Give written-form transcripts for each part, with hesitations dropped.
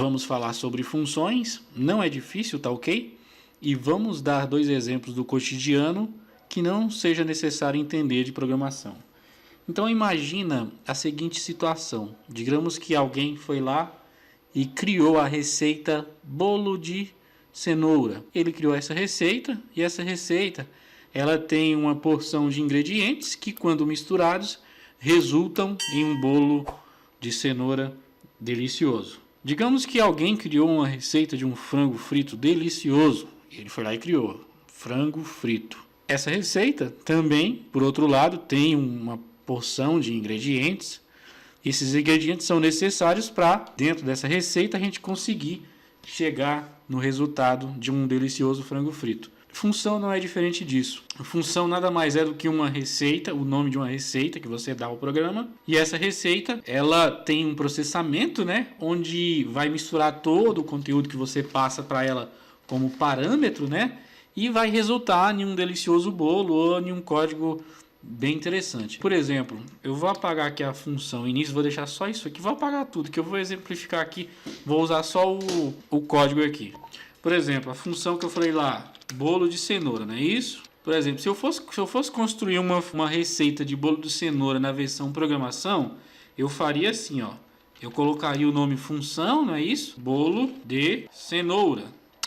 vamos falar sobre funções, não é difícil, tá ok? E vamos dar 2 exemplos do cotidiano que não seja necessário entender de programação. Então imagina a seguinte situação, digamos que alguém foi lá e criou a receita bolo de cenoura. Ele criou essa receita e essa receita ela tem uma porção de ingredientes que quando misturados resultam em um bolo de cenoura delicioso. Digamos que alguém criou uma receita de um frango frito delicioso. Ele foi lá e criou frango frito. Essa receita também, por outro lado, tem uma porção de ingredientes. Esses ingredientes são necessários para, dentro dessa receita, a gente conseguir chegar no resultado de um delicioso frango frito. Função não é diferente disso. Função nada mais é do que uma receita, o nome de uma receita que você dá ao programa. E essa receita, ela tem um processamento, né, onde vai misturar todo o conteúdo que você passa para ela como parâmetro, né, e vai resultar em um delicioso bolo ou em um código bem interessante. Por exemplo, eu vou apagar aqui a função início, vou deixar só isso aqui, vou apagar tudo, que eu vou exemplificar aqui, vou usar só o código aqui. Por exemplo, a função que eu falei lá, bolo de cenoura, não é isso? Por exemplo, se eu fosse construir uma receita de bolo de cenoura na versão programação, eu faria assim, ó. Eu colocaria o nome função, não é isso? Bolo de cenoura.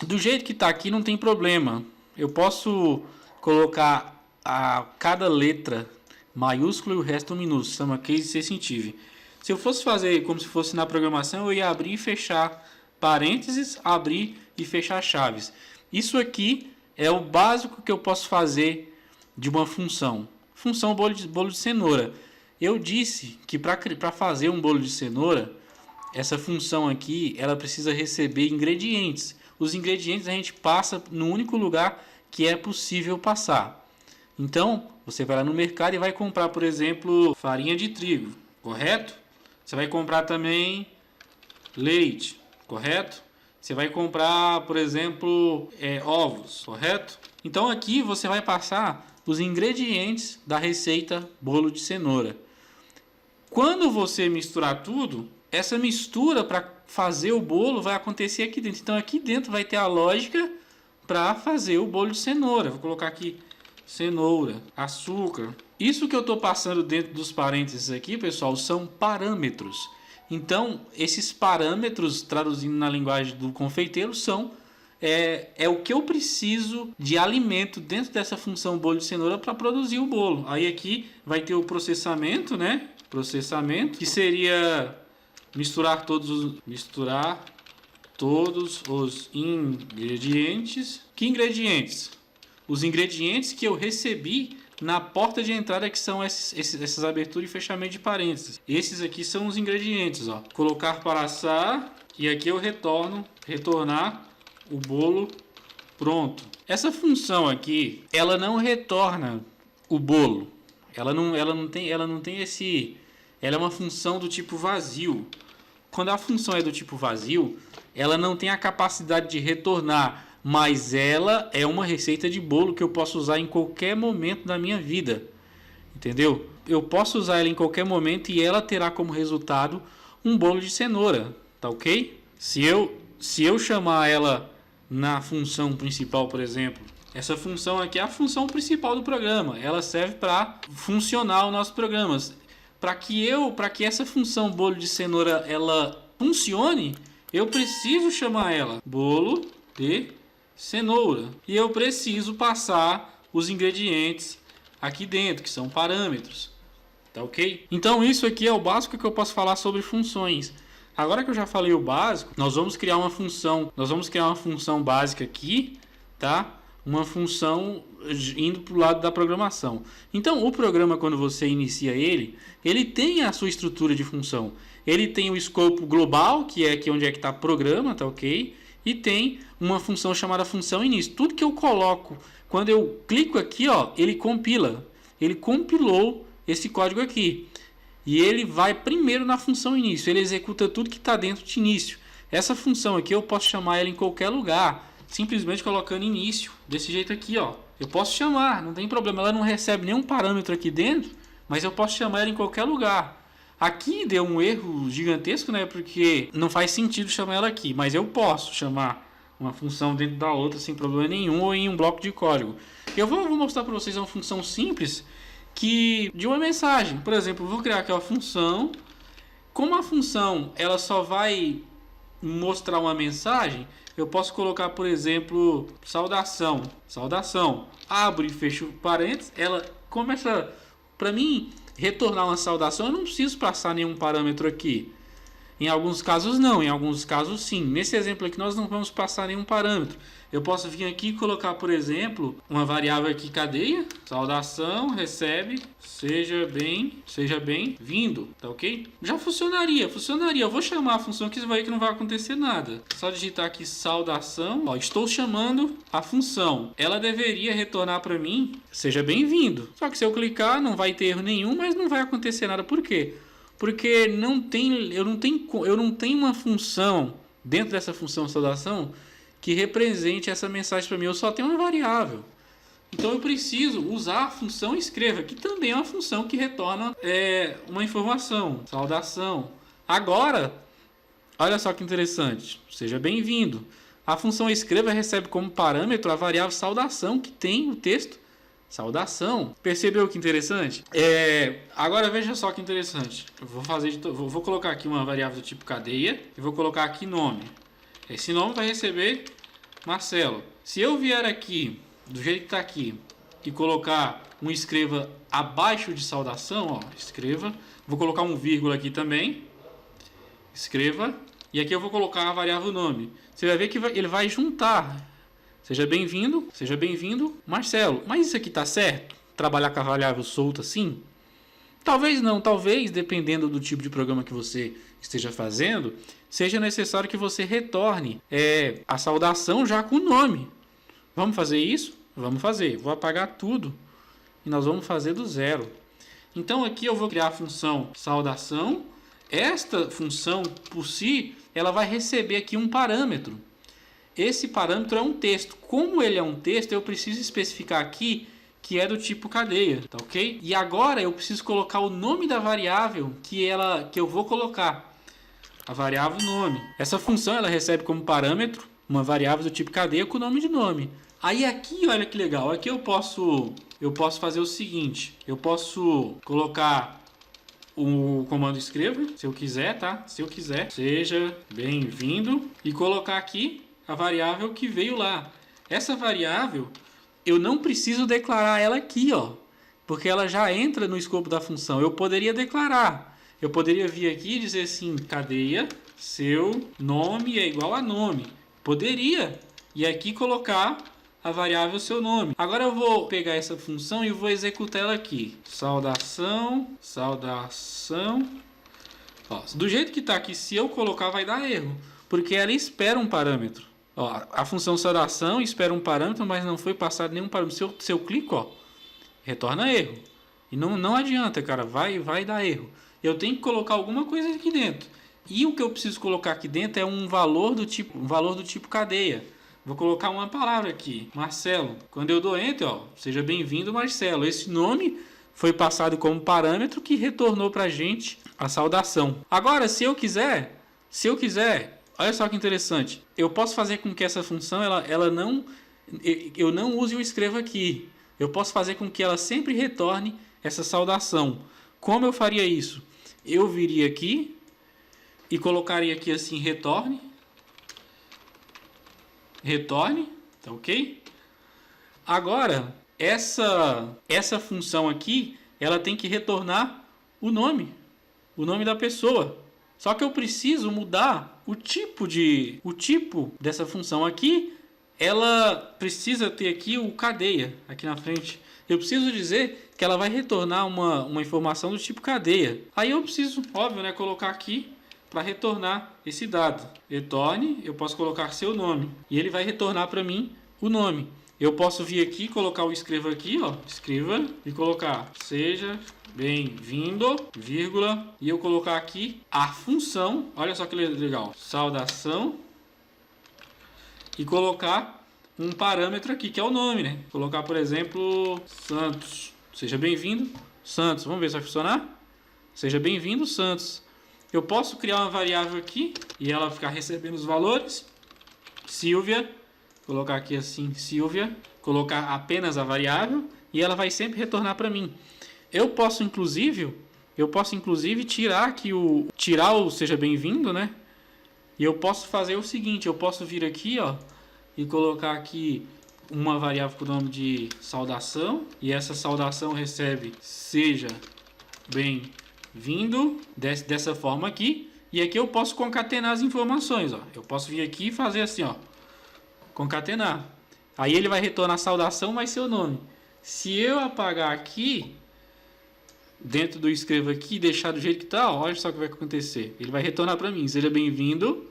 Do jeito que está aqui não tem problema. Eu posso colocar a cada letra maiúsculo e o resto minúsculo, chama case sensitive. Se eu fosse fazer como se fosse na programação, eu ia abrir e fechar parênteses, abrir e fechar chaves. Isso aqui é o básico que eu posso fazer de uma função. Função bolo de cenoura. Eu disse que para fazer um bolo de cenoura, essa função aqui, ela precisa receber ingredientes. Os ingredientes a gente passa no único lugar que é possível passar. Então, você vai lá no mercado e vai comprar, por exemplo, farinha de trigo, correto? Você vai comprar também leite, correto? Você vai comprar, por exemplo, ovos, correto? Então aqui você vai passar os ingredientes da receita bolo de cenoura. Quando você misturar tudo, essa mistura para fazer o bolo vai acontecer aqui dentro. Então aqui dentro vai ter a lógica para fazer o bolo de cenoura. Vou colocar aqui cenoura, açúcar. Isso que eu estou passando dentro dos parênteses aqui, pessoal, são parâmetros. Então, esses parâmetros, traduzindo na linguagem do confeiteiro, são o que eu preciso de alimento dentro dessa função bolo de cenoura para produzir o bolo. Aí aqui vai ter o processamento, né? Processamento, que seria misturar todos os ingredientes. Que ingredientes? Os ingredientes que eu recebi na porta de entrada, que são essas aberturas e fechamento de parênteses. Esses aqui são os ingredientes, ó. Colocar para assar e aqui eu retornar o bolo pronto. Essa função aqui, ela não retorna o bolo. Ela não tem esse, ela é uma função do tipo vazio. Quando a função é do tipo vazio, ela não tem a capacidade de retornar, mas ela é uma receita de bolo que eu posso usar em qualquer momento da minha vida, entendeu? Eu posso usar ela em qualquer momento e ela terá como resultado um bolo de cenoura, tá ok? Se eu chamar ela na função principal, por exemplo, essa função aqui é a função principal do programa, ela serve para funcionar o nosso programa. Para que essa função bolo de cenoura ela funcione, eu preciso chamar ela bolo de cenoura. E eu preciso passar os ingredientes aqui dentro, que são parâmetros. Tá ok? Então isso aqui é o básico que eu posso falar sobre funções. Agora que eu já falei o básico, nós vamos criar uma função básica aqui, tá? Uma função indo para o lado da programação. Então o programa, quando você inicia ele tem a sua estrutura de função. Ele tem o escopo global, que é aqui onde é que está programa, tá ok? E tem uma função chamada função início. Tudo que eu coloco, quando eu clico aqui, ó, ele compila. Ele compilou esse código aqui. E ele vai primeiro na função início. Ele executa tudo que está dentro de início. Essa função aqui eu posso chamar ela em qualquer lugar, simplesmente colocando início. Desse jeito aqui, ó. Eu posso chamar, não tem problema. Ela não recebe nenhum parâmetro aqui dentro, mas eu posso chamar ela em qualquer lugar. Aqui deu um erro gigantesco, né? Porque não faz sentido chamar ela aqui, mas eu posso chamar uma função dentro da outra sem problema nenhum ou em um bloco de código. Eu vou mostrar para vocês uma função simples de uma mensagem. Por exemplo, eu vou criar aqui uma função. Como a função ela só vai mostrar uma mensagem, eu posso colocar, por exemplo, saudação. Saudação. Abro e fecho parênteses. Ela começa, para mim, retornar uma saudação, eu não preciso passar nenhum parâmetro aqui. Em alguns casos não, em alguns casos sim. Nesse exemplo aqui nós não vamos passar nenhum parâmetro. Eu posso vir aqui e colocar, por exemplo, uma variável aqui, cadeia, saudação, recebe, seja bem-vindo, tá ok? Já funcionaria. Eu vou chamar a função aqui, você vai ver que não vai acontecer nada. Só digitar aqui saudação, ó, estou chamando a função. Ela deveria retornar para mim, seja bem-vindo. Só que se eu clicar não vai ter erro nenhum, mas não vai acontecer nada. Por quê? Porque eu não tenho uma função dentro dessa função saudação que represente essa mensagem para mim. Eu só tenho uma variável. Então eu preciso usar a função escreva, que também é uma função que retorna uma informação, saudação. Agora, olha só que interessante. Seja bem-vindo. A função escreva recebe como parâmetro a variável saudação, que tem o texto saudação. Percebeu que interessante? Agora veja só que interessante. Eu vou colocar aqui uma variável do tipo cadeia e vou colocar aqui nome. Esse nome vai receber Marcelo. Se eu vier aqui, do jeito que está aqui, e colocar um escreva abaixo de saudação, ó, escreva, vou colocar um vírgula aqui também, escreva, e aqui eu vou colocar a variável nome. Você vai ver que ele vai juntar. Seja bem-vindo, Marcelo. Mas isso aqui está certo? Trabalhar com a variável solta assim? Talvez não, talvez, dependendo do tipo de programa que você esteja fazendo, seja necessário que você retorne a saudação já com o nome. Vamos fazer isso? Vamos fazer. Vou apagar tudo e nós vamos fazer do zero. Então aqui eu vou criar a função saudação. Esta função por si, ela vai receber aqui um parâmetro. Esse parâmetro é um texto. Como ele é um texto, eu preciso especificar aqui que é do tipo cadeia, tá ok? E agora eu preciso colocar o nome da variável que eu vou colocar. A variável nome. Essa função ela recebe como parâmetro uma variável do tipo cadeia com o nome de nome. Aí aqui, olha que legal, aqui eu posso fazer o seguinte, eu posso colocar o comando escreva, se eu quiser, tá? Se eu quiser, seja bem-vindo e colocar aqui a variável que veio lá. Essa variável eu não preciso declarar ela aqui, ó, porque ela já entra no escopo da função. Eu poderia declarar. Eu poderia vir aqui e dizer assim, cadeia, seu nome é igual a nome. Poderia. E aqui colocar a variável seu nome. Agora eu vou pegar essa função e vou executar ela aqui. Saudação. Ó, do jeito que está aqui, se eu colocar vai dar erro, porque ela espera um parâmetro. Ó, a função saudação espera um parâmetro, mas não foi passado nenhum parâmetro. Se eu clico, ó, retorna erro. E não adianta, cara, vai dar erro. Eu tenho que colocar alguma coisa aqui dentro. E o que eu preciso colocar aqui dentro é um valor do tipo cadeia. Vou colocar uma palavra aqui, Marcelo. Quando eu dou Enter, ó, seja bem-vindo, Marcelo. Esse nome foi passado como parâmetro que retornou para a gente a saudação. Agora, se eu quiser, olha só que interessante. Eu posso fazer com que essa função, eu não use o escreva aqui. Eu posso fazer com que ela sempre retorne essa saudação. Como eu faria isso? Eu viria aqui e colocaria aqui assim, retorne, tá ok? Agora, essa função aqui, ela tem que retornar o nome da pessoa. Só que eu preciso mudar o tipo dessa função aqui. Ela precisa ter aqui o cadeia aqui na frente. Eu preciso dizer que ela vai retornar uma informação do tipo cadeia. Aí eu preciso, óbvio, né, colocar aqui para retornar esse dado. Retorne, eu posso colocar seu nome. E ele vai retornar para mim o nome. Eu posso vir aqui, colocar o escreva aqui, ó, escreva, e colocar seja bem-vindo, vírgula, e eu colocar aqui a função, olha só que legal, saudação, e colocar um parâmetro aqui, que é o nome, né? Colocar, por exemplo, Santos. Seja bem-vindo, Santos. Vamos ver se vai funcionar. seja bem-vindo, Santos. Eu posso criar uma variável aqui e ela ficar recebendo os valores. Silvia, colocar aqui assim, Silvia, colocar apenas a variável e ela vai sempre retornar para mim. Eu posso inclusive tirar aqui tirar o seja bem-vindo, né? E eu posso fazer o seguinte, eu posso vir aqui, ó, e colocar aqui uma variável com o nome de saudação, e essa saudação recebe seja bem-vindo dessa forma aqui, e aqui eu posso concatenar as informações, ó. Eu posso vir aqui e fazer assim, ó, concatenar. Aí ele vai retornar a saudação, vai ser o nome. Se eu apagar aqui, dentro do escrevo aqui, deixar do jeito que tá, olha só o que vai acontecer. Ele vai retornar para mim, seja bem-vindo,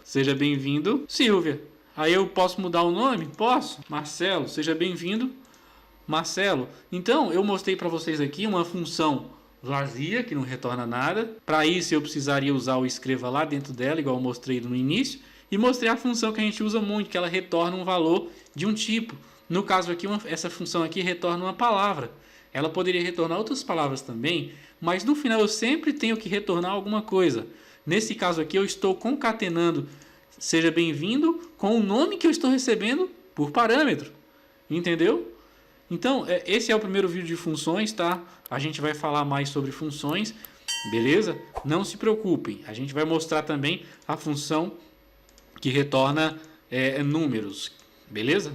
Silvia. Aí eu posso mudar o nome? Posso. Marcelo, seja bem-vindo, Marcelo. Então, eu mostrei para vocês aqui uma função vazia, que não retorna nada. Para isso, eu precisaria usar o escreva lá dentro dela, igual eu mostrei no início. E mostrei a função que a gente usa muito, que ela retorna um valor de um tipo. No caso aqui, essa função aqui retorna uma palavra. Ela poderia retornar outras palavras também, mas no final eu sempre tenho que retornar alguma coisa. Nesse caso aqui, eu estou concatenando seja bem-vindo com o nome que eu estou recebendo por parâmetro. Entendeu? Então, esse é o primeiro vídeo de funções, tá? A gente vai falar mais sobre funções, beleza? Não se preocupem, a gente vai mostrar também a função que retorna números, beleza?